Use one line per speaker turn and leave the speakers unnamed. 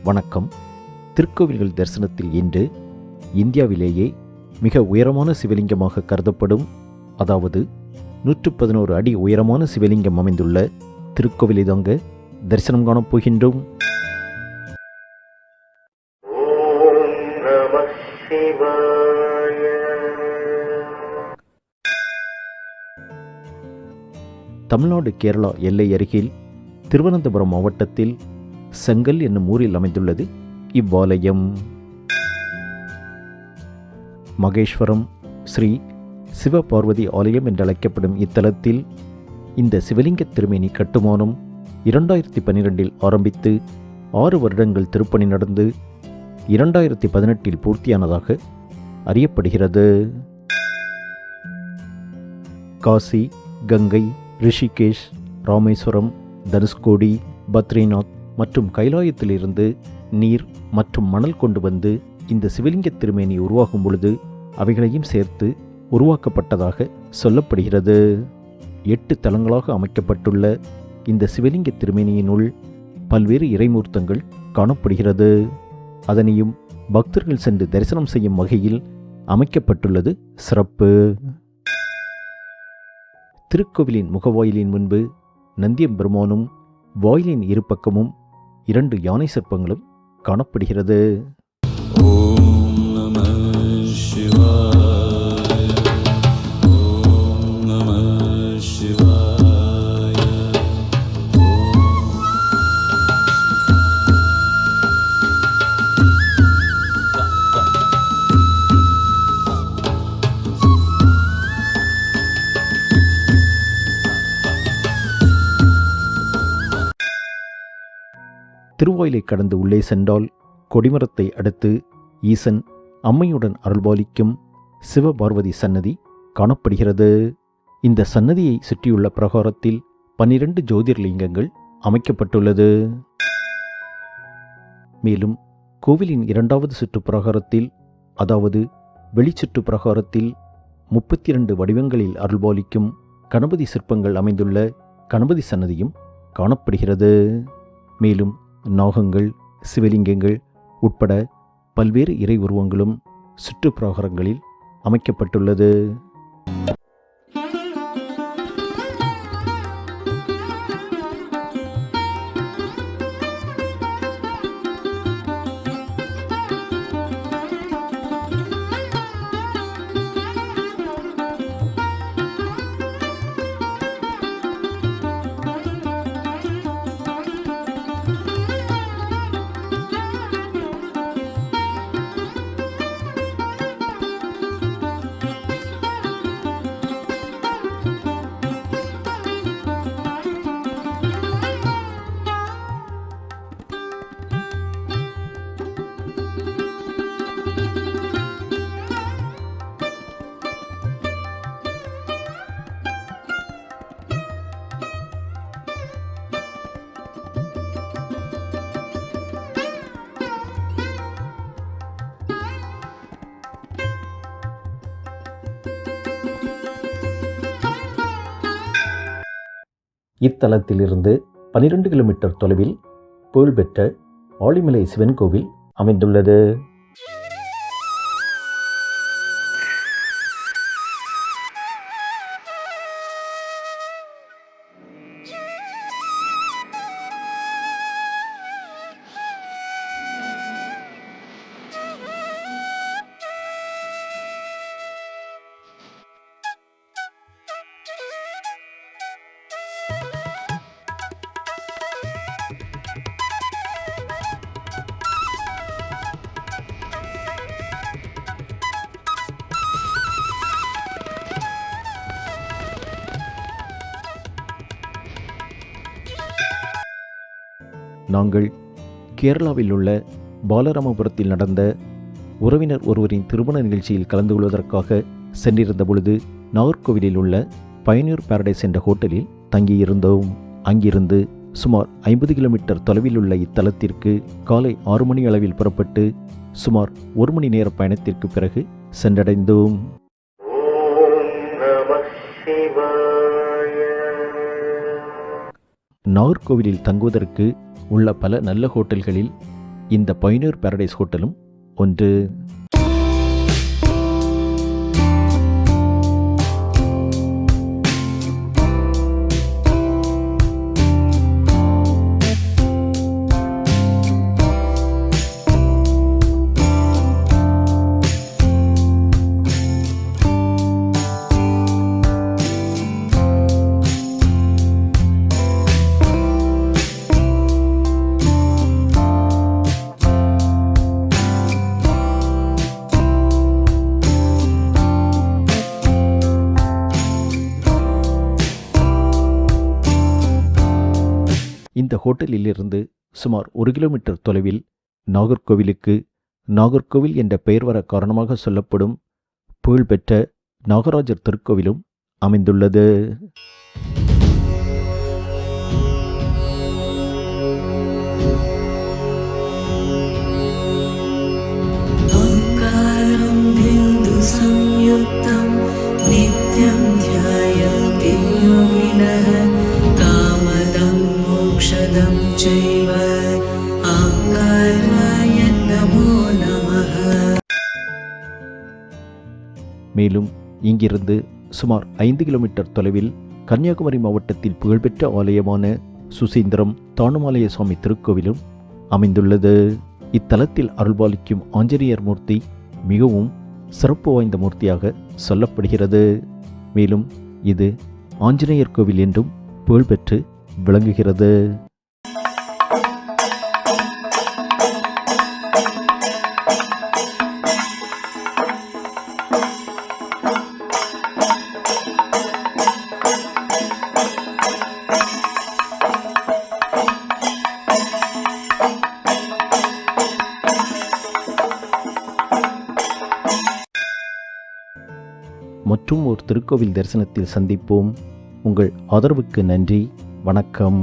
வணக்கம். திருக்கோவில்கள் தரிசனத்தில் இன்று இந்தியாவிலேயே மிக உயரமான சிவலிங்கமாக கருதப்படும், அதாவது 111 அடி உயரமான சிவலிங்கம் அமைந்துள்ள திருக்கோவிலை தாங்க தரிசனம் காணப் போகின்றோம். தமிழ்நாடு கேரளா எல்லை அருகில் திருவனந்தபுரம் மாவட்டத்தில் செங்கல் என்னும் ஊரில் அமைந்துள்ளது இவ்வாலயம். மகேஸ்வரம் ஸ்ரீ சிவபார்வதி ஆலயம் என்றழைக்கப்படும் இத்தலத்தில் இந்த சிவலிங்க திருமேனி கட்டுமானம் 2012 ஆரம்பித்து 6 வருடங்கள் திருப்பணி நடந்து 2018 பூர்த்தியானதாக அறியப்படுகிறது. காசி, கங்கை, ரிஷிகேஷ், ராமேஸ்வரம், தனுஷ்கோடி, பத்ரிநாத் மற்றும் கைலாயத்திலிருந்து நீர் மற்றும் மணல் கொண்டு வந்து இந்த சிவலிங்க திருமேனி உருவாகும் பொழுது அவைகளையும் சேர்த்து உருவாக்கப்பட்டதாக சொல்லப்படுகிறது. 8 தலங்களாக அமைக்கப்பட்டுள்ள இந்த சிவலிங்க திருமேனியினுள் பல்வேறு இறைமூர்த்தங்கள் காணப்படுகிறது. அதனையும் பக்தர்கள் சென்று தரிசனம் செய்யும் வகையில் அமைக்கப்பட்டுள்ளது சிறப்பு. திருக்கோவிலின் முகவாயிலின் முன்பு நந்தியம்பெருமானும் வாயிலின் இரு பக்கமும் 2 யானை சிற்பங்களும் காணப்படுகிறது.
ஓம் நம சிவாய, ஓம் நம சிவாய.
திருவாயிலை கடந்து உள்ளே சென்றால் கொடிமரத்தை அடுத்து ஈசன் அம்மையுடன் அருள்பாலிக்கும் சிவபார்வதி சன்னதி காணப்படுகிறது. இந்த சன்னதியை சுற்றியுள்ள பிரகாரத்தில் 12 ஜோதிர்லிங்கங்கள் அமைக்கப்பட்டுள்ளது. மேலும் கோவிலின் 2வது சுற்று பிரகாரத்தில், அதாவது வெளிச்சுற்று பிரகாரத்தில் 32 வடிவங்களில் அருள்பாலிக்கும் கணபதி சிற்பங்கள் அமைந்துள்ள கணபதி சன்னதியும் காணப்படுகிறது. மேலும் நாகங்கள், சிவலிங்கங்கள் உட்பட பல்வேறு இறை உருவங்களும் சுற்றுப்பிரகாரங்களில் அமைக்கப்பட்டுள்ளது. இத்தலத்திலிருந்து 12 கிலோமீட்டர் தொலைவில் புகழ்பெற்ற ஆழிமலை சிவன் கோவில் அமைந்துள்ளது. நாங்கள் கேரளாவில் உள்ள பாலராமபுரத்தில் நடந்த உறவினர் ஒருவரின் திருமண நிகழ்ச்சியில் கலந்து கொள்வதற்காக சென்றிருந்த பொழுது நாகர்கோவிலில் உள்ள பயனியர் பாரடைஸ் என்ற ஹோட்டலில் தங்கியிருந்தோம். அங்கிருந்து சுமார் 50 கிலோமீட்டர் தொலைவில் உள்ள இத்தலத்திற்கு காலை 6 மணி அளவில் புறப்பட்டு சுமார் 1 மணி நேர பயணத்திற்கு பிறகு சென்றடைந்தோம். நாகர்கோவிலில் தங்குவதற்கு உள்ள பல நல்ல ஹோட்டல்களில் இந்த பைனியர் பாரடைஸ் ஹோட்டலும் ஒன்று. இந்த ஹோட்டலிலிருந்து சுமார் 1 கிலோமீட்டர் தொலைவில் நாகர்கோவிலுக்கு நாகர்கோவில் என்ற பெயர் வர காரணமாக சொல்லப்படும் புகழ்பெற்ற நாகராஜர் திருக்கோவிலும் அமைந்துள்ளது. மேலும் இங்கிருந்து சுமார் 5 கிலோமீட்டர் தொலைவில் கன்னியாகுமரி மாவட்டத்தில் புகழ்பெற்ற ஆலயமான சுசீந்திரம் தானுமாலய சுவாமி திருக்கோவிலும் அமைந்துள்ளது. இத்தலத்தில் அருள்பாலிக்கும் ஆஞ்சநேயர் மூர்த்தி மிகவும் சிறப்பு வாய்ந்த மூர்த்தியாக சொல்லப்படுகிறது. மேலும் இது ஆஞ்சநேயர் கோவில் என்றும் புகழ்பெற்று விளங்குகிறது. மற்றும் ஒரு திருக்கோவில் தரிசனத்தில் சந்திப்போம். உங்கள் ஆதரவுக்கு நன்றி. வணக்கம்.